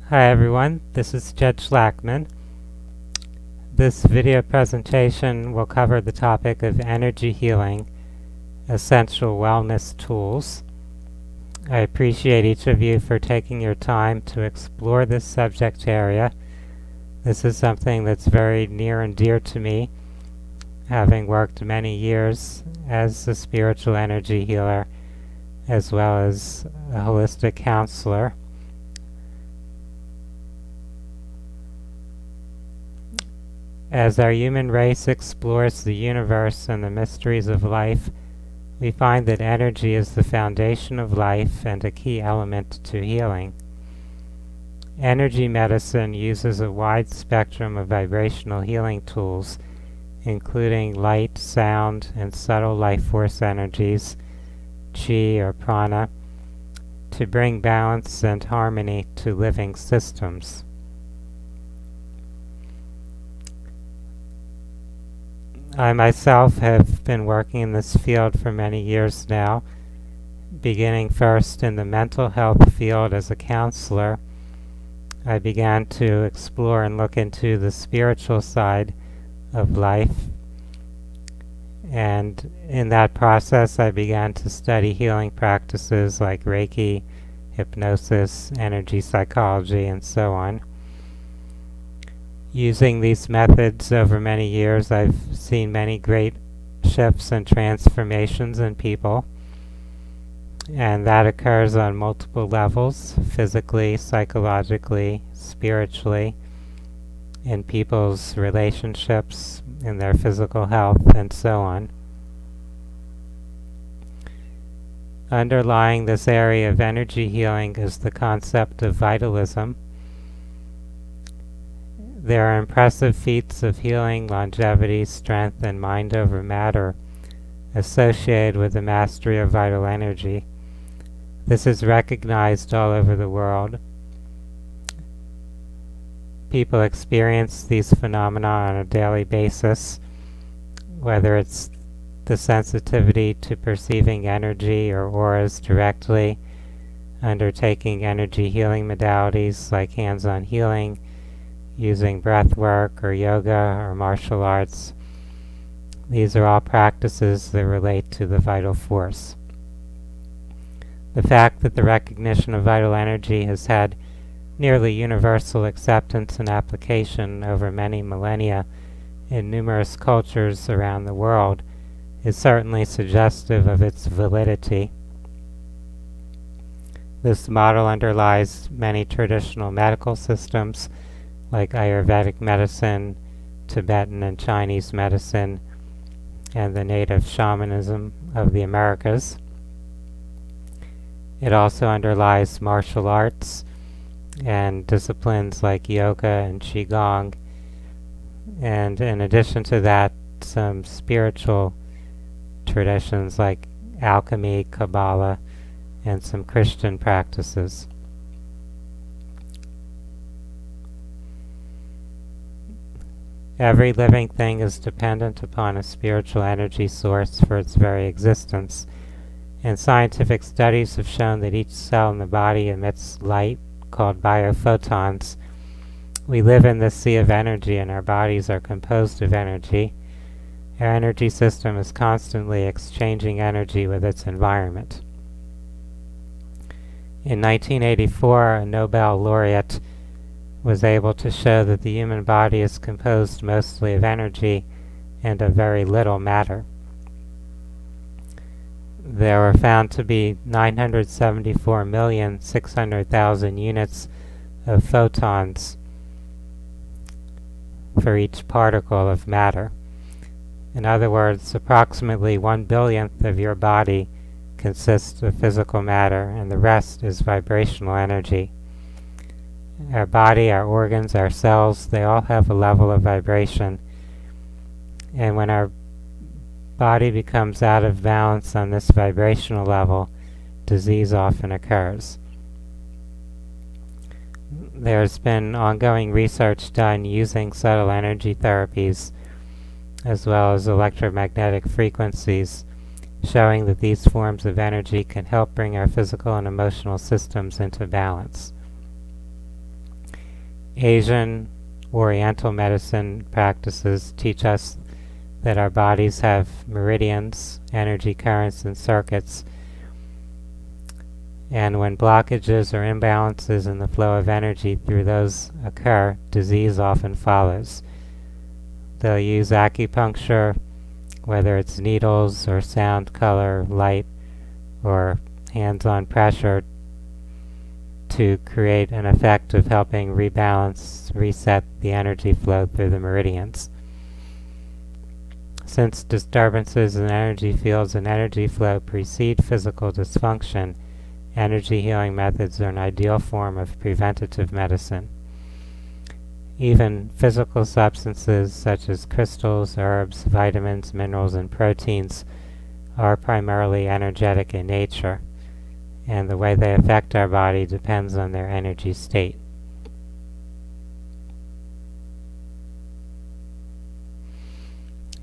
Hi everyone, this is Jed Schlackman. This video presentation will cover the topic of energy healing, essential wellness tools. I appreciate each of you for taking your time to explore this subject area. This is something that's very near and dear to me, having worked many years as a spiritual energy healer as well as a holistic counselor. As our human race explores the universe and the mysteries of life, we find that energy is the foundation of life and a key element to healing. Energy medicine uses a wide spectrum of vibrational healing tools, including light, sound, and subtle life force energies, chi or prana, to bring balance and harmony to living systems. I myself have been working in this field for many years now, beginning first in the mental health field as a counselor. I began to explore and look into the spiritual side of life, and in that process I began to study healing practices like Reiki, hypnosis, energy psychology, and so on. Using these methods over many years, I've seen many great shifts and transformations in people, and that occurs on multiple levels: physically, psychologically, spiritually, in people's relationships, in their physical health, and so on. Underlying this area of energy healing is the concept of vitalism. There are impressive feats of healing, longevity, strength, and mind over matter associated with the mastery of vital energy. This is recognized all over the world. People experience these phenomena on a daily basis, whether it's the sensitivity to perceiving energy or auras directly, undertaking energy healing modalities like hands-on healing, using breath work or yoga or martial arts. These are all practices that relate to the vital force. The fact that the recognition of vital energy has had nearly universal acceptance and application over many millennia in numerous cultures around the world is certainly suggestive of its validity. This model underlies many traditional medical systems like Ayurvedic medicine, Tibetan and Chinese medicine, and the native shamanism of the Americas. It also underlies martial arts and disciplines like yoga and qigong, and in addition to that, some spiritual traditions like alchemy, Kabbalah, and some Christian practices. Every living thing is dependent upon a spiritual energy source for its very existence, and scientific studies have shown that each cell in the body emits light called biophotons. We live in this sea of energy, and our bodies are composed of energy. Our energy system is constantly exchanging energy with its environment. In 1984, a Nobel laureate was able to show that the human body is composed mostly of energy and of very little matter. There were found to be 974,600,000 units of photons for each particle of matter. In other words, approximately 1/billionth of your body consists of physical matter, and the rest is vibrational energy. Our body, our organs, our cells, they all have a level of vibration. And when our body becomes out of balance on this vibrational level, disease often occurs. There's been ongoing research done using subtle energy therapies as well as electromagnetic frequencies, showing that these forms of energy can help bring our physical and emotional systems into balance. Asian Oriental medicine practices teach us that our bodies have meridians, energy currents, and circuits, and when blockages or imbalances in the flow of energy through those occur, disease often follows. They'll use acupuncture, whether it's needles or sound, color, light, or hands-on pressure, to create an effect of helping rebalance, reset the energy flow through the meridians. Since disturbances in energy fields and energy flow precede physical dysfunction, energy healing methods are an ideal form of preventative medicine. Even physical substances such as crystals, herbs, vitamins, minerals, and proteins are primarily energetic in nature, and the way they affect our body depends on their energy state.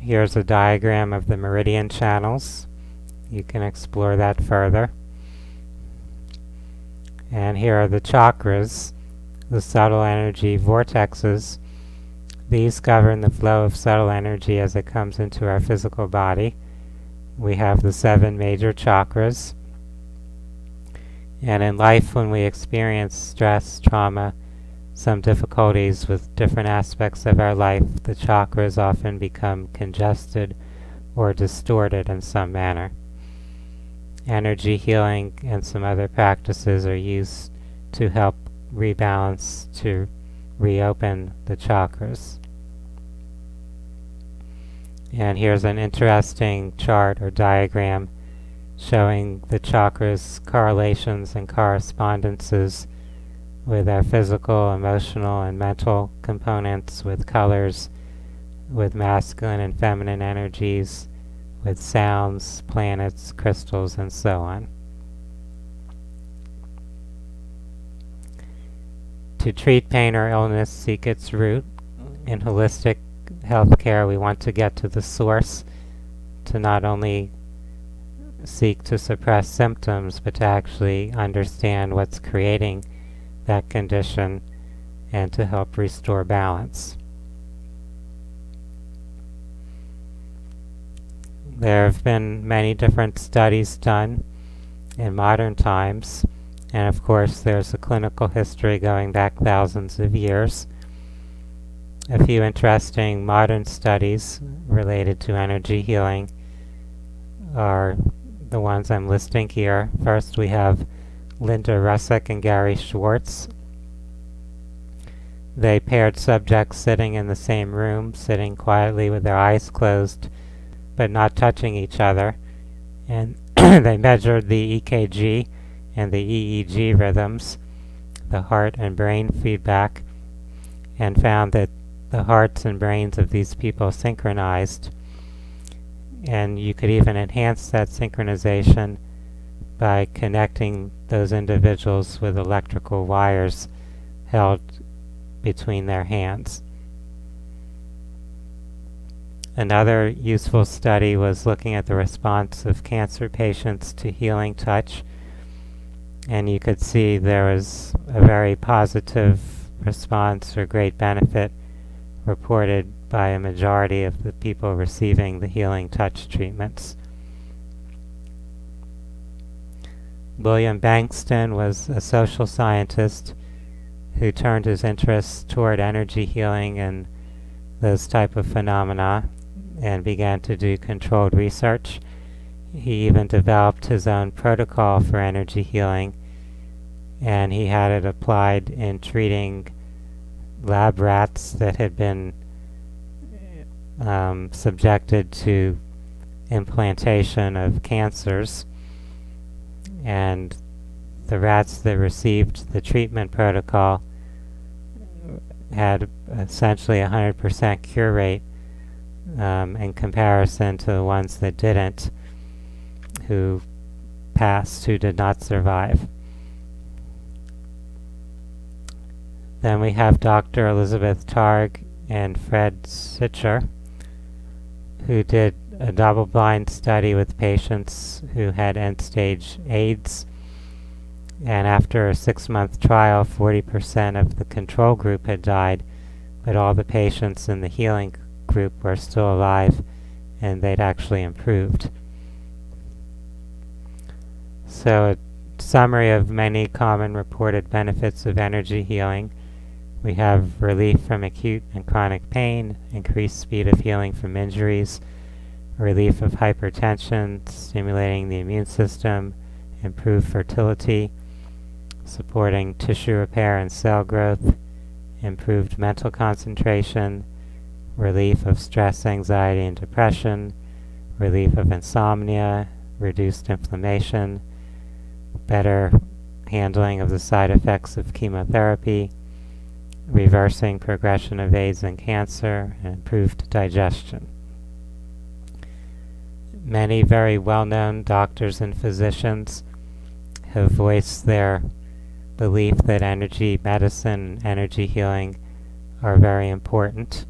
Here's a diagram of the meridian channels. You can explore that further. And here are the chakras, the subtle energy vortexes. These govern the flow of subtle energy as it comes into our physical body. We have the 7 major chakras. And in life, when we experience stress, trauma, some difficulties with different aspects of our life, the chakras often become congested or distorted in some manner. Energy healing and some other practices are used to help rebalance, to reopen the chakras. And here's an interesting chart or diagram showing the chakras' correlations and correspondences with our physical, emotional, and mental components, with colors, with masculine and feminine energies, with sounds, planets, crystals, and so on. To treat pain or illness, seek its root. In holistic healthcare, we want to get to the source, to not only seek to suppress symptoms, but to actually understand what's creating that condition and to help restore balance. There have been many different studies done in modern times, and of course there's a clinical history going back thousands of years. A few interesting modern studies related to energy healing are the ones I'm listing here. First, we have Linda Russick and Gary Schwartz. They paired subjects sitting in the same room, sitting quietly with their eyes closed, but not touching each other, and they measured the EKG and the EEG rhythms, the heart and brain feedback, and found that the hearts and brains of these people synchronized, and you could even enhance that synchronization by connecting those individuals with electrical wires held between their hands. Another useful study was looking at the response of cancer patients to healing touch, and you could see there was a very positive response or great benefit reported by a majority of the people receiving the healing touch treatments. William Bankston was a social scientist who turned his interests toward energy healing and those type of phenomena and began to do controlled research. He even developed his own protocol for energy healing, and he had it applied in treating lab rats that had been subjected to implantation of cancers. And the rats that received the treatment protocol had essentially 100% cure rate in comparison to the ones that didn't, who passed, who did not survive. Then we have Dr. Elizabeth Targ and Fred Sitcher, who did a double-blind study with patients who had end-stage AIDS, And after a 6-month trial, 40% of the control group had died, but all the patients in the healing group were still alive, and they'd actually improved. So a summary of many common reported benefits of energy healing. We have relief from acute and chronic pain, increased speed of healing from injuries, relief of hypertension, stimulating the immune system, improved fertility, supporting tissue repair and cell growth, improved mental concentration, relief of stress, anxiety, and depression, relief of insomnia, reduced inflammation, better handling of the side effects of chemotherapy, reversing progression of AIDS and cancer, and improved digestion. Many very well-known doctors and physicians have voiced their belief that energy medicine and energy healing are very important.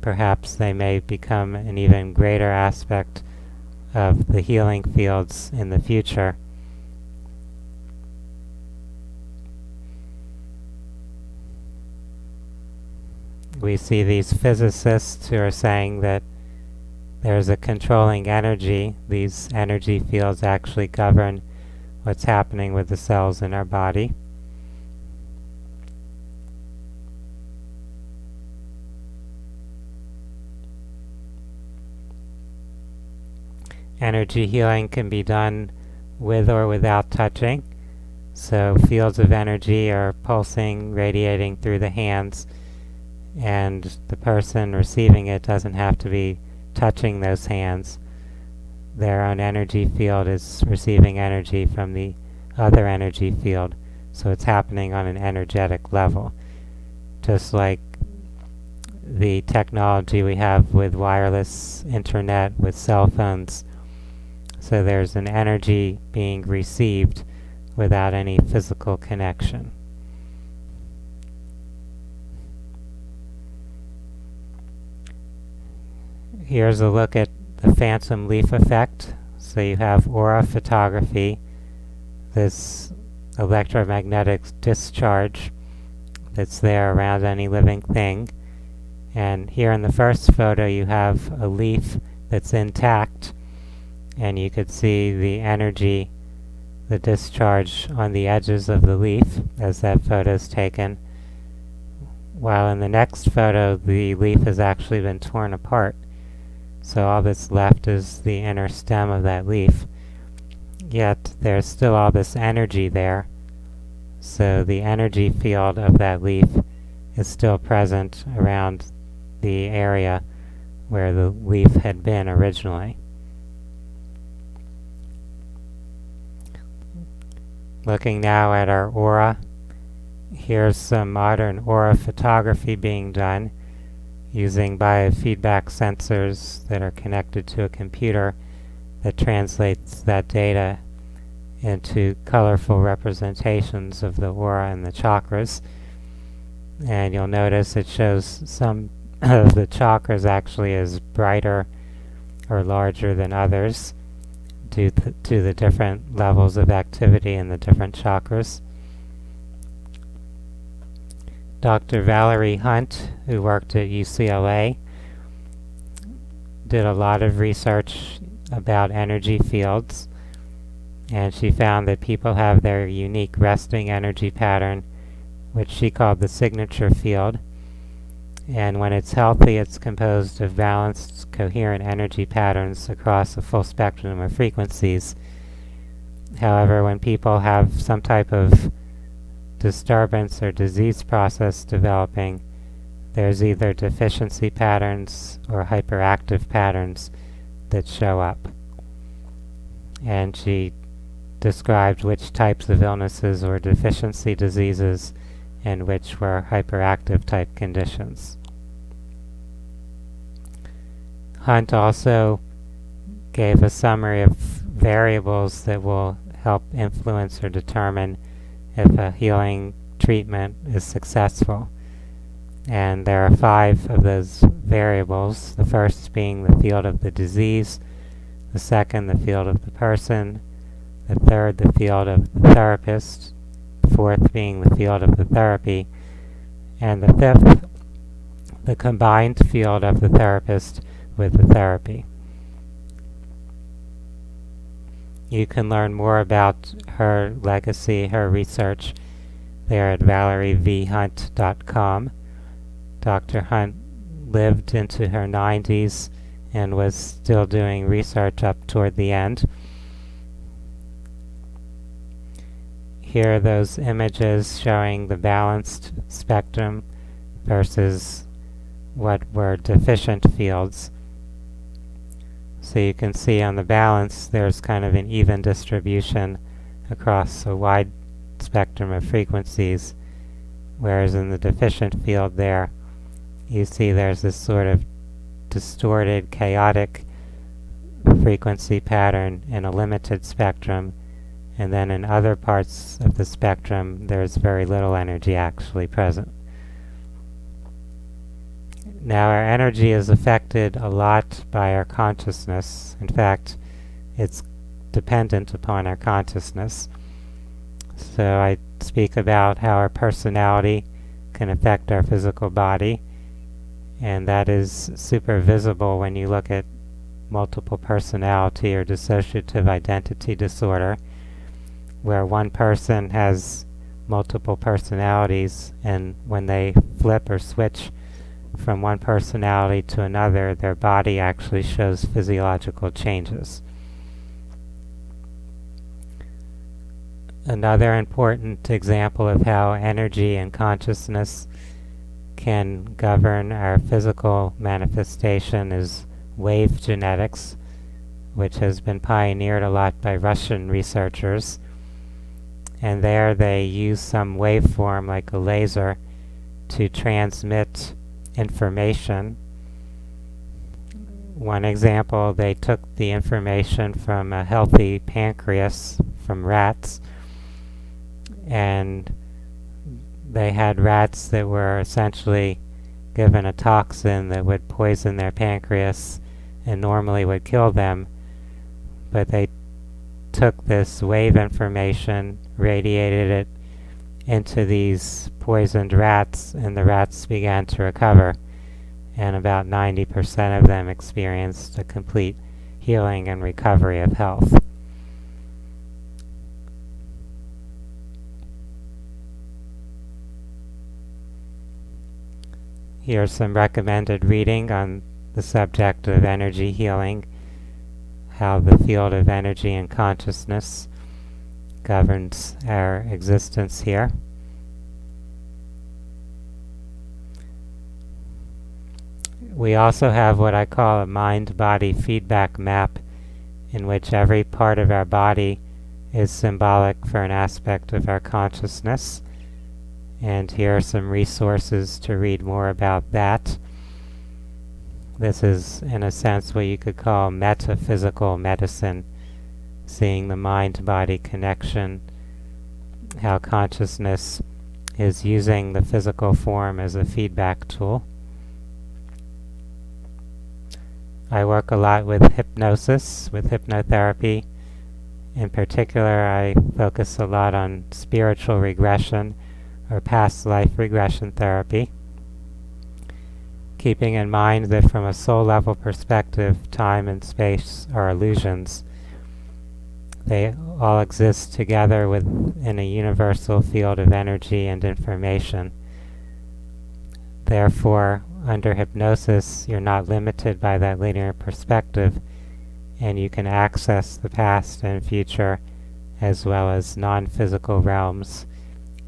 Perhaps they may become an even greater aspect of the healing fields in the future. We see these physicists who are saying that there's a controlling energy. These energy fields actually govern what's happening with the cells in our body. Energy healing can be done with or without touching. So fields of energy are pulsing, radiating through the hands, and the person receiving it doesn't have to be touching those hands. Their own energy field is receiving energy from the other energy field, so it's happening on an energetic level. Just like the technology we have with wireless internet, with cell phones, so there's an energy being received without any physical connection. Here's a look at the phantom leaf effect. So you have aura photography, this electromagnetic discharge that's there around any living thing. And here in the first photo you have a leaf that's intact, and you could see the energy, the discharge on the edges of the leaf as that photo is taken. While in the next photo the leaf has actually been torn apart. So all that's left is the inner stem of that leaf. Yet there's still all this energy there. So the energy field of that leaf is still present around the area where the leaf had been originally. Looking now at our aura, here's some modern aura photography being done using biofeedback sensors that are connected to a computer that translates that data into colorful representations of the aura and the chakras. And you'll notice it shows some of the chakras actually as brighter or larger than others due to the different levels of activity in the different chakras. Dr. Valerie Hunt, who worked at UCLA, did a lot of research about energy fields, and she found that people have their unique resting energy pattern, which she called the signature field. And when it's healthy, it's composed of balanced, coherent energy patterns across a full spectrum of frequencies. However, when people have some type of disturbance or disease process developing, there's either deficiency patterns or hyperactive patterns that show up. And she described which types of illnesses were deficiency diseases and which were hyperactive type conditions. Hunt also gave a summary of variables that will help influence or determine if a healing treatment is successful. And there are 5 of those variables, the first being the field of the disease, the second the field of the person, the third the field of the therapist, the fourth being the field of the therapy, and the fifth the combined field of the therapist with the therapy. You can learn more about her legacy, her research, there at ValerieVHunt.com. Dr. Hunt lived into her 90s and was still doing research up toward the end. Here are those images showing the balanced spectrum versus what were deficient fields. So you can see on the balance there's kind of an even distribution across a wide spectrum of frequencies, whereas in the deficient field there you see there's this sort of distorted, chaotic frequency pattern in a limited spectrum, and then in other parts of the spectrum there's very little energy actually present. Now our energy is affected a lot by our consciousness. In fact, it's dependent upon our consciousness. So I speak about how our personality can affect our physical body, and that is super visible when you look at multiple personality or dissociative identity disorder, where one person has multiple personalities, and when they flip or switch from one personality to another, their body actually shows physiological changes. Another important example of how energy and consciousness can govern our physical manifestation is wave genetics, which has been pioneered a lot by Russian researchers. And there they use some waveform like a laser to transmit information. One example, they took the information from a healthy pancreas from rats, and they had rats that were essentially given a toxin that would poison their pancreas and normally would kill them, but they took this wave information, radiated it into these poisoned rats, and the rats began to recover, and about 90% of them experienced a complete healing and recovery of health. Here's some recommended reading on the subject of energy healing, how the field of energy and consciousness governs our existence here. We also have what I call a mind-body feedback map, in which every part of our body is symbolic for an aspect of our consciousness. And here are some resources to read more about that. This is, in a sense, what you could call metaphysical medicine, seeing the mind-body connection, how consciousness is using the physical form as a feedback tool. I work a lot with hypnosis, with hypnotherapy. In particular, I focus a lot on spiritual regression or past life regression therapy, keeping in mind that from a soul level perspective, time and space are illusions. They all exist together within a universal field of energy and information. Therefore, under hypnosis, you're not limited by that linear perspective, and you can access the past and future as well as non-physical realms.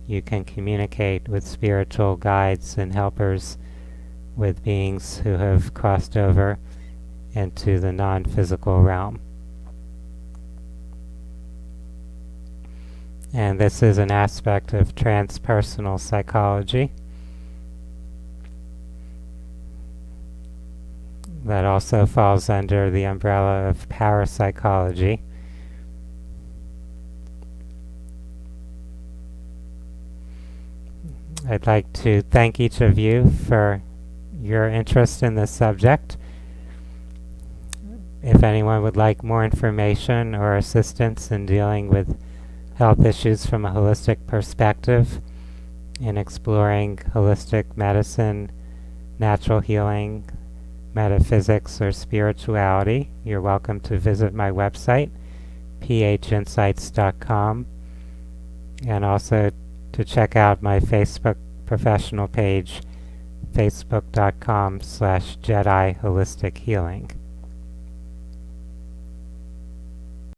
You can communicate with spiritual guides and helpers, with beings who have crossed over into the non-physical realm. And this is an aspect of transpersonal psychology that also falls under the umbrella of parapsychology. I'd like to thank each of you for your interest in this subject. If anyone would like more information or assistance in dealing with health issues from a holistic perspective, in exploring holistic medicine, natural healing, metaphysics, or spirituality, you're welcome to visit my website, phinsights.com, and also to check out my Facebook professional page, facebook.com/Jedi Holistic Healing.